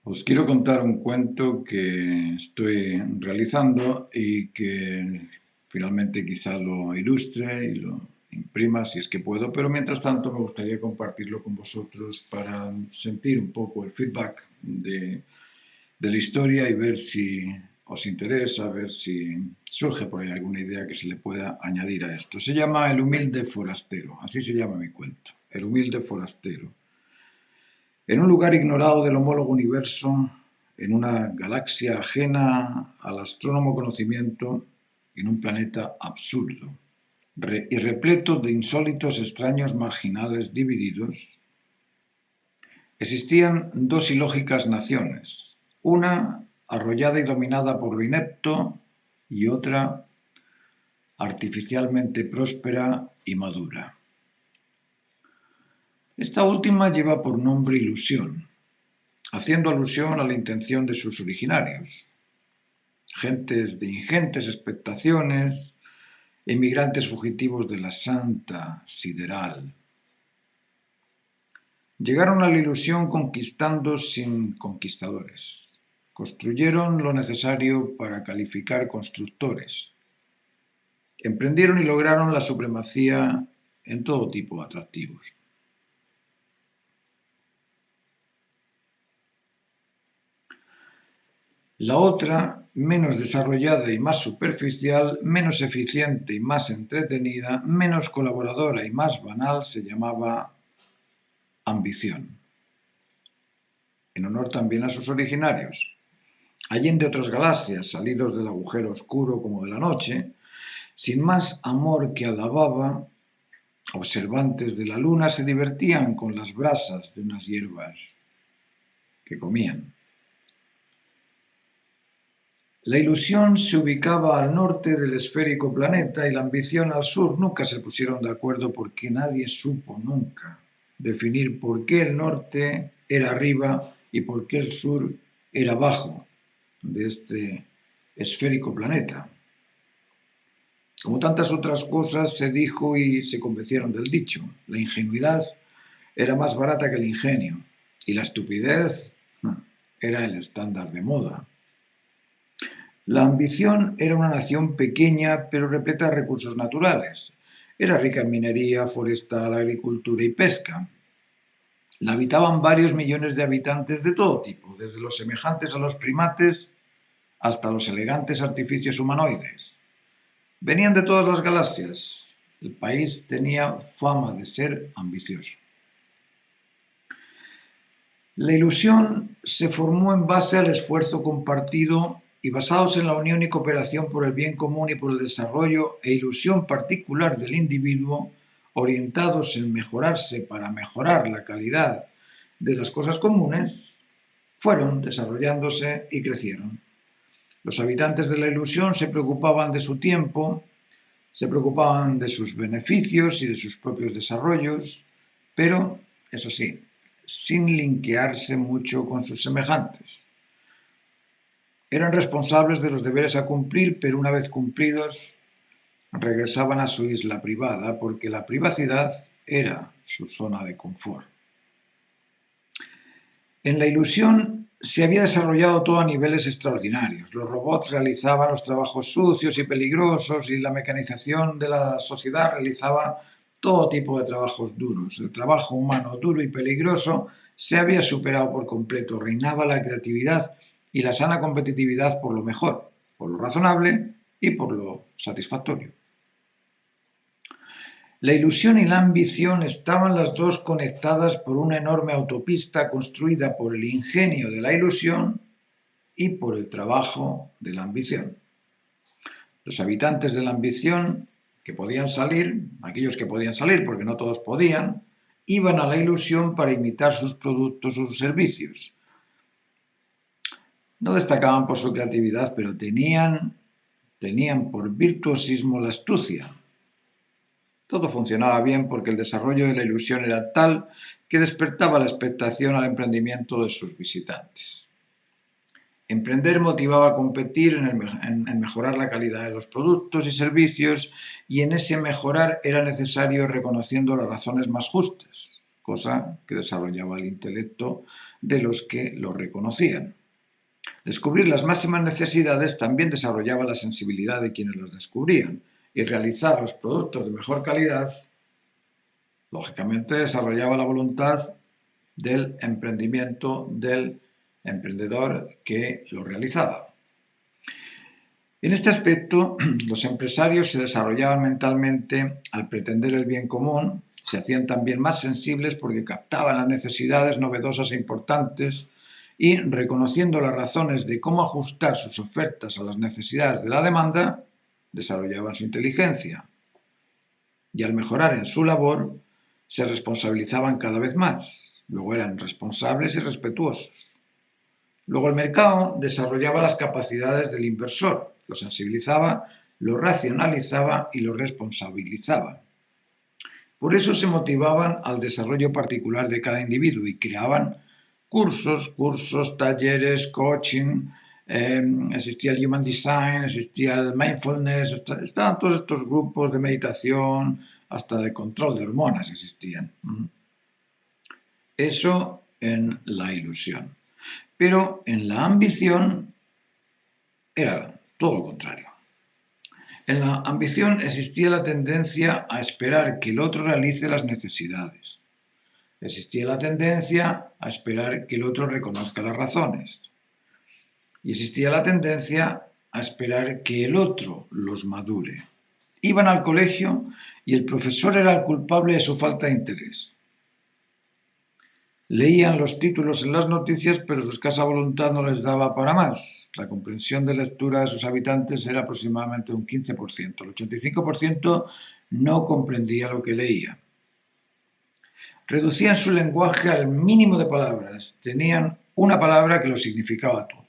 Os quiero contar un cuento que estoy realizando y que finalmente quizá lo ilustre y lo imprima si es que puedo, pero mientras tanto me gustaría compartirlo con vosotros para sentir un poco el feedback de la historia y ver si os interesa, ver si surge por ahí alguna idea que se le pueda añadir a esto. Se llama El humilde forastero, así se llama mi cuento, El humilde forastero. En un lugar ignorado del homólogo universo, en una galaxia ajena al astrónomo conocimiento, en un planeta absurdo y repleto de insólitos extraños marginales divididos, existían dos ilógicas naciones, una arrollada y dominada por lo inepto y otra artificialmente próspera y madura. Esta última lleva por nombre Ilusión, haciendo alusión a la intención de sus originarios, gentes de ingentes expectaciones, emigrantes fugitivos de la Santa Sideral. Llegaron a la ilusión conquistando sin conquistadores. Construyeron lo necesario para calificar constructores. Emprendieron y lograron la supremacía en todo tipo de atractivos. La otra, menos desarrollada y más superficial, menos eficiente y más entretenida, menos colaboradora y más banal, se llamaba ambición, en honor también a sus originarios. Allende otras galaxias, salidos del agujero oscuro como de la noche, sin más amor que alababa, observantes de la luna se divertían con las brasas de unas hierbas que comían. La ilusión se ubicaba al norte del esférico planeta y la ambición al sur. Nunca se pusieron de acuerdo porque nadie supo nunca definir por qué el norte era arriba y por qué el sur era abajo de este esférico planeta. Como tantas otras cosas se dijo y se convencieron del dicho. La ingenuidad era más barata que el ingenio y la estupidez era el estándar de moda. La ambición era una nación pequeña pero repleta de recursos naturales. Era rica en minería, forestal, agricultura y pesca. La habitaban varios millones de habitantes de todo tipo, desde los semejantes a los primates hasta los elegantes artificios humanoides. Venían de todas las galaxias. El país tenía fama de ser ambicioso. La ilusión se formó en base al esfuerzo compartido y basados en la unión y cooperación por el bien común y por el desarrollo e ilusión particular del individuo, orientados en mejorarse para mejorar la calidad de las cosas comunes, fueron desarrollándose y crecieron. Los habitantes de la ilusión se preocupaban de su tiempo, se preocupaban de sus beneficios y de sus propios desarrollos, pero, eso sí, sin linkearse mucho con sus semejantes. Eran responsables de los deberes a cumplir, pero una vez cumplidos, regresaban a su isla privada, porque la privacidad era su zona de confort. En la ilusión se había desarrollado todo a niveles extraordinarios. Los robots realizaban los trabajos sucios y peligrosos y la mecanización de la sociedad realizaba todo tipo de trabajos duros. El trabajo humano duro y peligroso se había superado por completo. Reinaba la creatividad y la sana competitividad por lo mejor, por lo razonable y por lo satisfactorio. La ilusión y la ambición estaban las dos conectadas por una enorme autopista construida por el ingenio de la ilusión y por el trabajo de la ambición. Los habitantes de la ambición que podían salir, aquellos que podían salir porque no todos podían, iban a la ilusión para imitar sus productos o sus servicios. No destacaban por su creatividad, pero tenían por virtuosismo la astucia. Todo funcionaba bien porque el desarrollo de la ilusión era tal que despertaba la expectación al emprendimiento de sus visitantes. Emprender motivaba a competir en mejorar la calidad de los productos y servicios, y en ese mejorar era necesario reconociendo las razones más justas, cosa que desarrollaba el intelecto de los que lo reconocían. Descubrir las máximas necesidades también desarrollaba la sensibilidad de quienes los descubrían, y realizar los productos de mejor calidad, lógicamente, desarrollaba la voluntad del emprendimiento del emprendedor que lo realizaba. En este aspecto, los empresarios se desarrollaban mentalmente al pretender el bien común, se hacían también más sensibles porque captaban las necesidades novedosas e importantes y, reconociendo las razones de cómo ajustar sus ofertas a las necesidades de la demanda, desarrollaban su inteligencia. Y al mejorar en su labor, se responsabilizaban cada vez más. Luego eran responsables y respetuosos. Luego el mercado desarrollaba las capacidades del inversor, lo sensibilizaba, lo racionalizaba y lo responsabilizaba. Por eso se motivaban al desarrollo particular de cada individuo y creaban cursos, talleres, coaching, existía el Human Design, existía el Mindfulness, estaban todos estos grupos de meditación, hasta de control de hormonas existían. Eso en la ilusión. Pero en la ambición era todo lo contrario. En la ambición existía la tendencia a esperar que el otro realice las necesidades. Existía la tendencia a esperar que el otro reconozca las razones. Y existía la tendencia a esperar que el otro los madure. Iban al colegio y el profesor era el culpable de su falta de interés. Leían los títulos en las noticias, pero su escasa voluntad no les daba para más. La comprensión de lectura de sus habitantes era aproximadamente un 15%. El 85% no comprendía lo que leía. Reducían su lenguaje al mínimo de palabras. Tenían una palabra que lo significaba todo.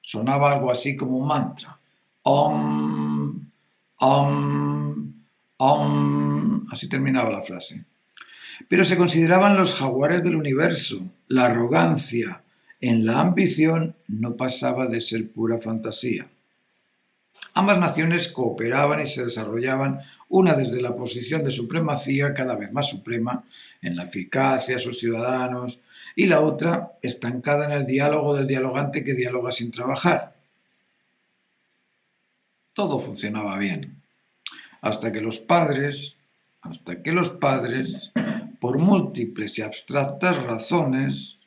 Sonaba algo así como un mantra. Om, om, om. Así terminaba la frase. Pero se consideraban los jaguares del universo. La arrogancia en la ambición no pasaba de ser pura fantasía. Ambas naciones cooperaban y se desarrollaban, una desde la posición de supremacía cada vez más suprema en la eficacia de sus ciudadanos y la otra estancada en el diálogo del dialogante que dialoga sin trabajar. Todo funcionaba bien, hasta que los padres, por múltiples y abstractas razones,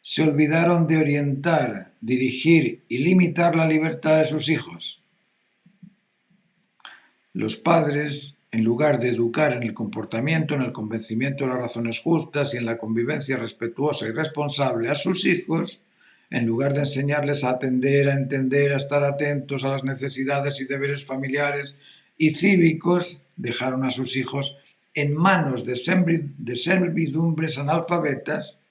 se olvidaron de orientar, dirigir y limitar la libertad de sus hijos. Los padres, en lugar de educar en el comportamiento, en el convencimiento de las razones justas y en la convivencia respetuosa y responsable a sus hijos, en lugar de enseñarles a atender, a entender, a estar atentos a las necesidades y deberes familiares y cívicos, dejaron a sus hijos en manos de servidumbres analfabetas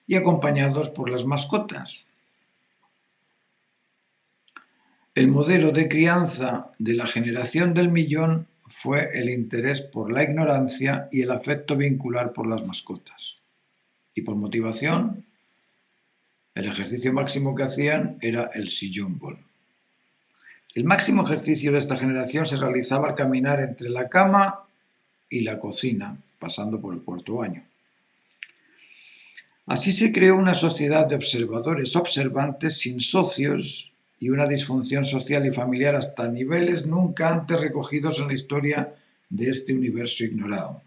y acompañados por las mascotas. El modelo de crianza de la generación del millón fue el interés por la ignorancia y el afecto vincular por las mascotas. Y por motivación, el ejercicio máximo que hacían era el sillón ball. El máximo ejercicio de esta generación se realizaba al caminar entre la cama y la cocina, pasando por el cuarto baño. Así se creó una sociedad de observadores observantes sin socios y una disfunción social y familiar hasta niveles nunca antes recogidos en la historia de este universo ignorado.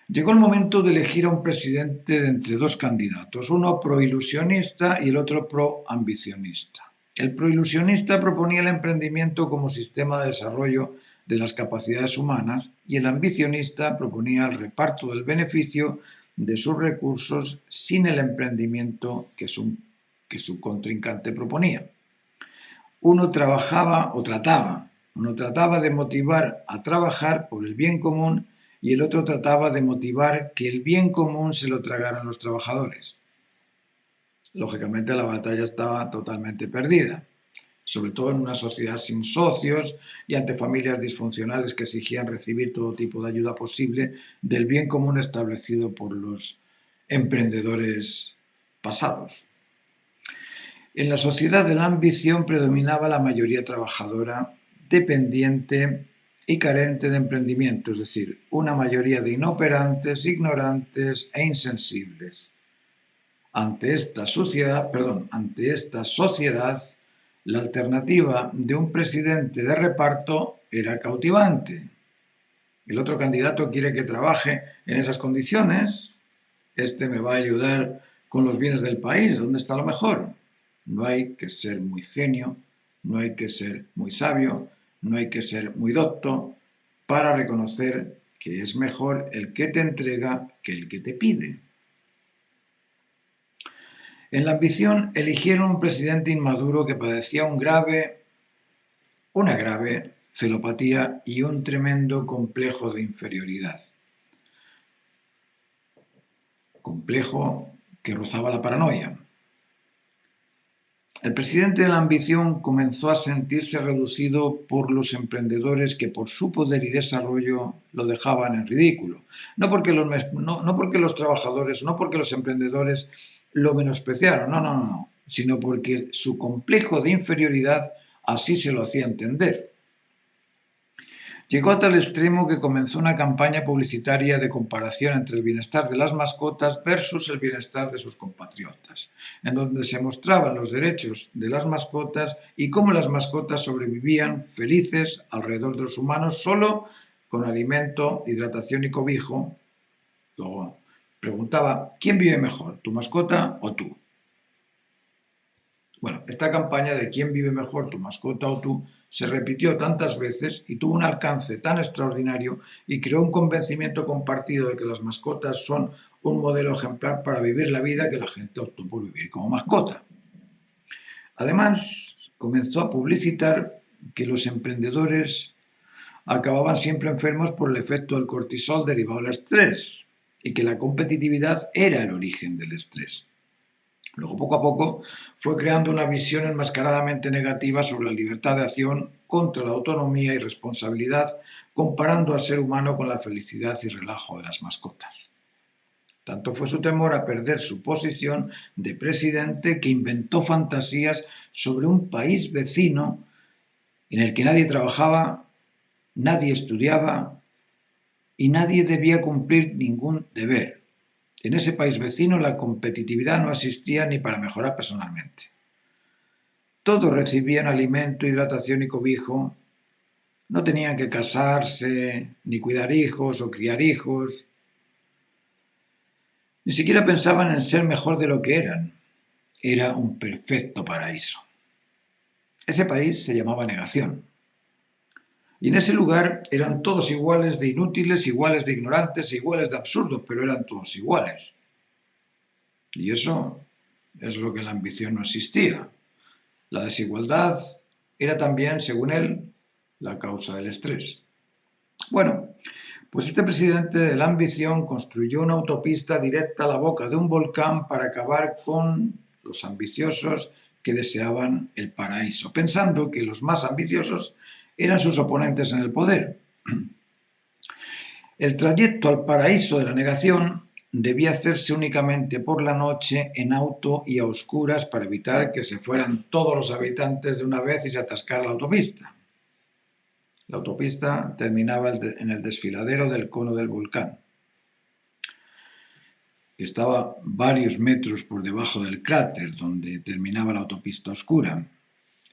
Llegó el momento de elegir a un presidente de entre dos candidatos, uno proilusionista y el otro proambicionista. El proilusionista proponía el emprendimiento como sistema de desarrollo de las capacidades humanas y el ambicionista proponía el reparto del beneficio de sus recursos sin el emprendimiento que su contrincante proponía. Uno trataba de motivar a trabajar por el bien común y el otro trataba de motivar que el bien común se lo tragaran los trabajadores. Lógicamente la batalla estaba totalmente perdida, sobre todo en una sociedad sin socios y ante familias disfuncionales que exigían recibir todo tipo de ayuda posible del bien común establecido por los emprendedores pasados. En la sociedad de la ambición predominaba la mayoría trabajadora, dependiente y carente de emprendimiento, es decir, una mayoría de inoperantes, ignorantes e insensibles. Ante esta sociedad, la alternativa de un presidente de reparto era cautivante. El otro candidato quiere que trabaje en esas condiciones. Este me va a ayudar con los bienes del país. ¿Dónde está lo mejor? No hay que ser muy genio, no hay que ser muy sabio, no hay que ser muy docto para reconocer que es mejor el que te entrega que el que te pide. En la ambición eligieron un presidente inmaduro que padecía una grave celopatía y un tremendo complejo de inferioridad. Complejo que rozaba la paranoia. El presidente de la ambición comenzó a sentirse reducido por los emprendedores que por su poder y desarrollo lo dejaban en ridículo. No porque los trabajadores, no porque los emprendedores lo menospreciaron, no, sino porque su complejo de inferioridad así se lo hacía entender. Llegó a tal extremo que comenzó una campaña publicitaria de comparación entre el bienestar de las mascotas versus el bienestar de sus compatriotas, en donde se mostraban los derechos de las mascotas y cómo las mascotas sobrevivían felices alrededor de los humanos solo con alimento, hidratación y cobijo. Luego preguntaba, ¿quién vive mejor, tu mascota o tú? Bueno, esta campaña de quién vive mejor, tu mascota o tú, se repitió tantas veces y tuvo un alcance tan extraordinario y creó un convencimiento compartido de que las mascotas son un modelo ejemplar para vivir la vida que la gente optó por vivir como mascota. Además, comenzó a publicitar que los emprendedores acababan siempre enfermos por el efecto del cortisol derivado del estrés y que la competitividad era el origen del estrés. Luego, poco a poco, fue creando una visión enmascaradamente negativa sobre la libertad de acción contra la autonomía y responsabilidad, comparando al ser humano con la felicidad y relajo de las mascotas. Tanto fue su temor a perder su posición de presidente que inventó fantasías sobre un país vecino en el que nadie trabajaba, nadie estudiaba y nadie debía cumplir ningún deber. En ese país vecino la competitividad no existía ni para mejorar personalmente. Todos recibían alimento, hidratación y cobijo. No tenían que casarse, ni cuidar hijos o criar hijos. Ni siquiera pensaban en ser mejor de lo que eran. Era un perfecto paraíso. Ese país se llamaba negación. Y en ese lugar eran todos iguales de inútiles, iguales de ignorantes, iguales de absurdos, pero eran todos iguales. Y eso es lo que en la ambición no existía. La desigualdad era también, según él, la causa del estrés. Bueno, pues este presidente de la ambición construyó una autopista directa a la boca de un volcán para acabar con los ambiciosos que deseaban el paraíso, pensando que los más ambiciosos eran sus oponentes en el poder. El trayecto al paraíso de la negación debía hacerse únicamente por la noche en auto y a oscuras para evitar que se fueran todos los habitantes de una vez y se atascara la autopista. La autopista terminaba en el desfiladero del cono del volcán, que estaba varios metros por debajo del cráter donde terminaba la autopista oscura.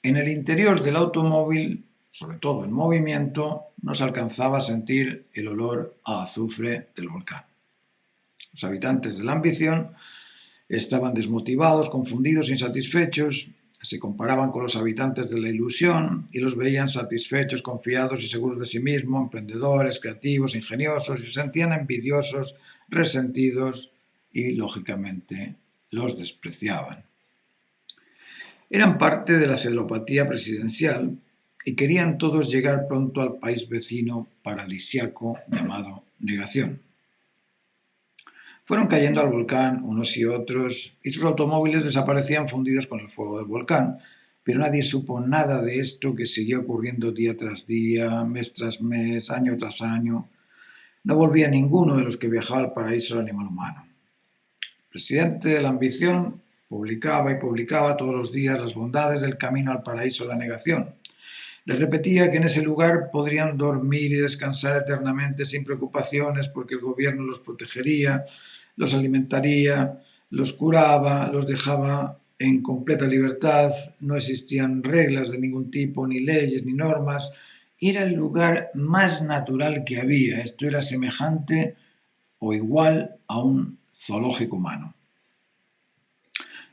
En el interior del automóvil, sobre todo en movimiento, no se alcanzaba a sentir el olor a azufre del volcán. Los habitantes de la ambición estaban desmotivados, confundidos, insatisfechos, se comparaban con los habitantes de la ilusión y los veían satisfechos, confiados y seguros de sí mismos, emprendedores, creativos, ingeniosos, y se sentían envidiosos, resentidos y, lógicamente, los despreciaban. Eran parte de la celopatía presidencial y querían todos llegar pronto al país vecino paradisiaco llamado negación. Fueron cayendo al volcán unos y otros y sus automóviles desaparecían fundidos con el fuego del volcán, pero nadie supo nada de esto que seguía ocurriendo día tras día, mes tras mes, año tras año. No volvía ninguno de los que viajaba al paraíso del animal humano. El presidente de la ambición publicaba y publicaba todos los días las bondades del camino al paraíso de la negación. Les repetía que en ese lugar podrían dormir y descansar eternamente sin preocupaciones porque el gobierno los protegería, los alimentaría, los curaba, los dejaba en completa libertad, no existían reglas de ningún tipo, ni leyes, ni normas. Era el lugar más natural que había. Esto era semejante o igual a un zoológico humano.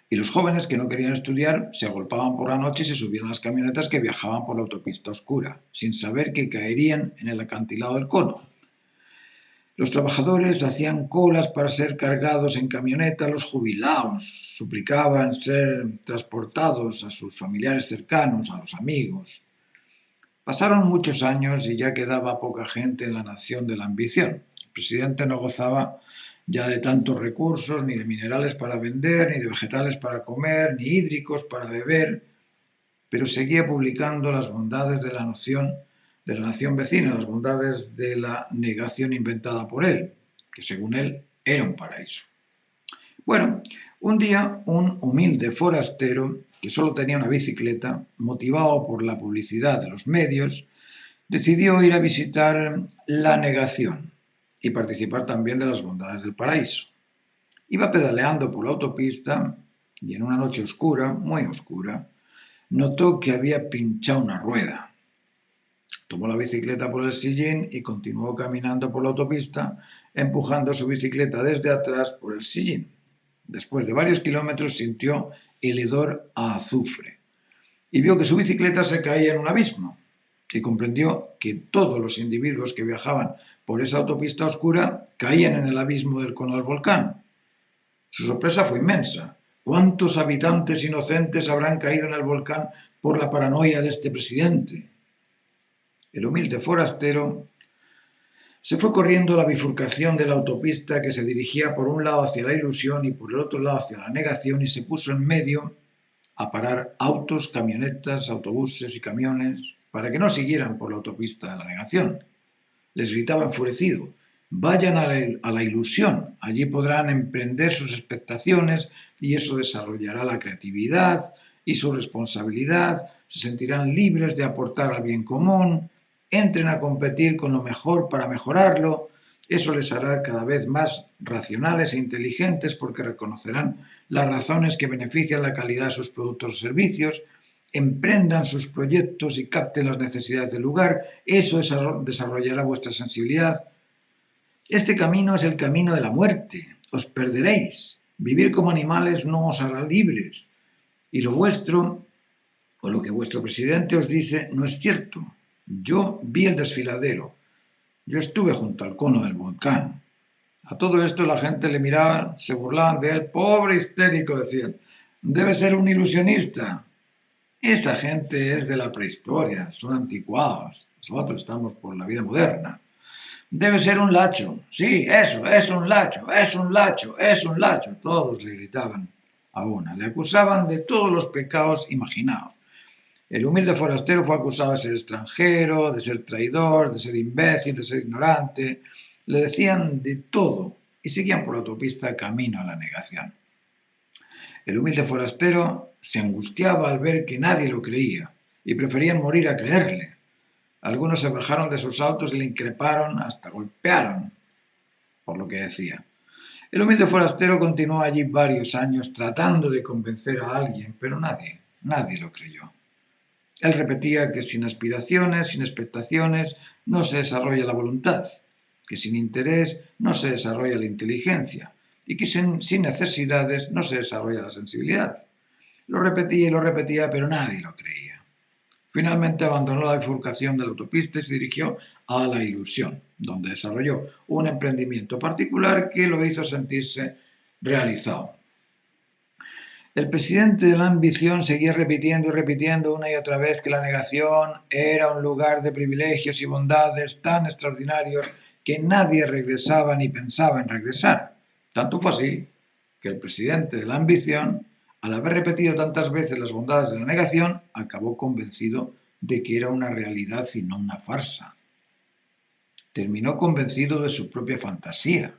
Y los jóvenes que no querían estudiar se agolpaban por la noche y se subían a las camionetas que viajaban por la autopista oscura, sin saber que caerían en el acantilado del cono. Los trabajadores hacían colas para ser cargados en camioneta, los jubilados suplicaban ser transportados a sus familiares cercanos, a los amigos. Pasaron muchos años y ya quedaba poca gente en la nación de la ambición. El presidente no gozaba ya de tantos recursos, ni de minerales para vender, ni de vegetales para comer, ni hídricos para beber, pero seguía publicando las bondades de la nación vecina, las bondades de la negación inventada por él, que según él era un paraíso. Bueno, un día un humilde forastero que solo tenía una bicicleta, motivado por la publicidad de los medios, decidió ir a visitar la negación y participar también de las bondades del paraíso. Iba pedaleando por la autopista y en una noche oscura, muy oscura, notó que había pinchado una rueda. Tomó la bicicleta por el sillín y continuó caminando por la autopista, empujando su bicicleta desde atrás por el sillín. Después de varios kilómetros sintió el hedor a azufre y vio que su bicicleta se caía en un abismo y comprendió que todos los individuos que viajaban por esa autopista oscura caían en el abismo del cono del volcán. Su sorpresa fue inmensa. ¿Cuántos habitantes inocentes habrán caído en el volcán por la paranoia de este presidente? El humilde forastero se fue corriendo a la bifurcación de la autopista que se dirigía por un lado hacia la ilusión y por el otro lado hacia la negación y se puso en medio a parar autos, camionetas, autobuses y camiones para que no siguieran por la autopista de la negación. Les gritaba enfurecido: vayan a la ilusión, allí podrán emprender sus expectaciones y eso desarrollará la creatividad y su responsabilidad, se sentirán libres de aportar al bien común, entren a competir con lo mejor para mejorarlo, eso les hará cada vez más racionales e inteligentes porque reconocerán las razones que benefician la calidad de sus productos o servicios, emprendan sus proyectos y capten las necesidades del lugar, eso desarrollará vuestra sensibilidad. Este camino es el camino de la muerte, os perderéis, vivir como animales no os hará libres, y lo vuestro, o lo que vuestro presidente os dice, no es cierto. Yo vi el desfiladero, yo estuve junto al cono del volcán. A todo esto la gente le miraba, se burlaban de él, pobre histérico, decían, debe ser un ilusionista. Esa gente es de la prehistoria, son anticuados, nosotros estamos por la vida moderna. Debe ser un lacho, sí, eso, es un lacho, es un lacho, es un lacho. Todos le gritaban a una, le acusaban de todos los pecados imaginados. El humilde forastero fue acusado de ser extranjero, de ser traidor, de ser imbécil, de ser ignorante. Le decían de todo y seguían por la autopista camino a la negación. El humilde forastero se angustiaba al ver que nadie lo creía y preferían morir a creerle. Algunos se bajaron de sus autos y le increparon, hasta golpearon por lo que decía. El humilde forastero continuó allí varios años tratando de convencer a alguien, pero nadie lo creyó. Él repetía que sin aspiraciones, sin expectaciones, no se desarrolla la voluntad, que sin interés no se desarrolla la inteligencia y que sin necesidades no se desarrolla la sensibilidad. Lo repetía, pero nadie lo creía. Finalmente abandonó la bifurcación de la autopista y se dirigió a la ilusión, donde desarrolló un emprendimiento particular que lo hizo sentirse realizado. El presidente de la ambición seguía repitiendo y repitiendo una y otra vez que la negación era un lugar de privilegios y bondades tan extraordinarios que nadie regresaba ni pensaba en regresar. Tanto fue así que el presidente de la ambición, al haber repetido tantas veces las bondades de la negación, acabó convencido de que era una realidad y no una farsa. Terminó convencido de su propia fantasía.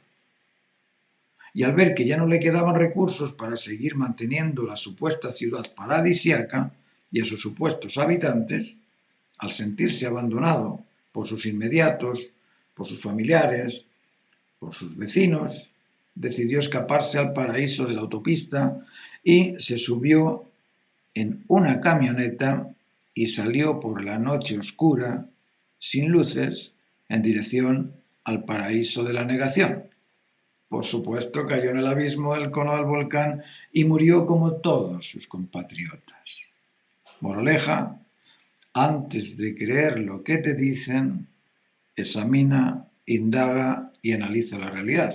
Y al ver que ya no le quedaban recursos para seguir manteniendo la supuesta ciudad paradisiaca y a sus supuestos habitantes, al sentirse abandonado por sus inmediatos, por sus familiares, por sus vecinos, decidió escaparse al paraíso de la autopista y se subió en una camioneta y salió por la noche oscura, sin luces, en dirección al paraíso de la negación. Por supuesto, cayó en el abismo del cono del volcán y murió como todos sus compatriotas. Moraleja: antes de creer lo que te dicen, examina, indaga y analiza la realidad.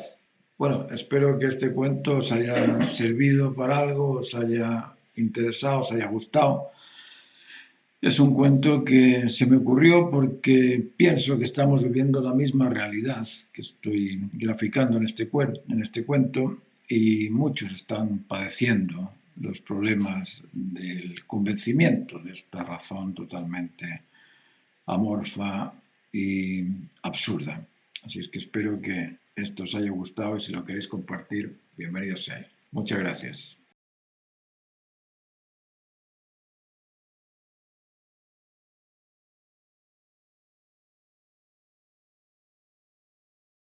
Bueno, espero que este cuento os haya servido para algo, os haya interesado, os haya gustado. Es un cuento que se me ocurrió porque pienso que estamos viviendo la misma realidad que estoy graficando en este cuento, y muchos están padeciendo los problemas del convencimiento de esta razón totalmente amorfa y absurda. Así es que espero que esto os haya gustado, y si lo queréis compartir, bienvenidos seáis. Muchas gracias.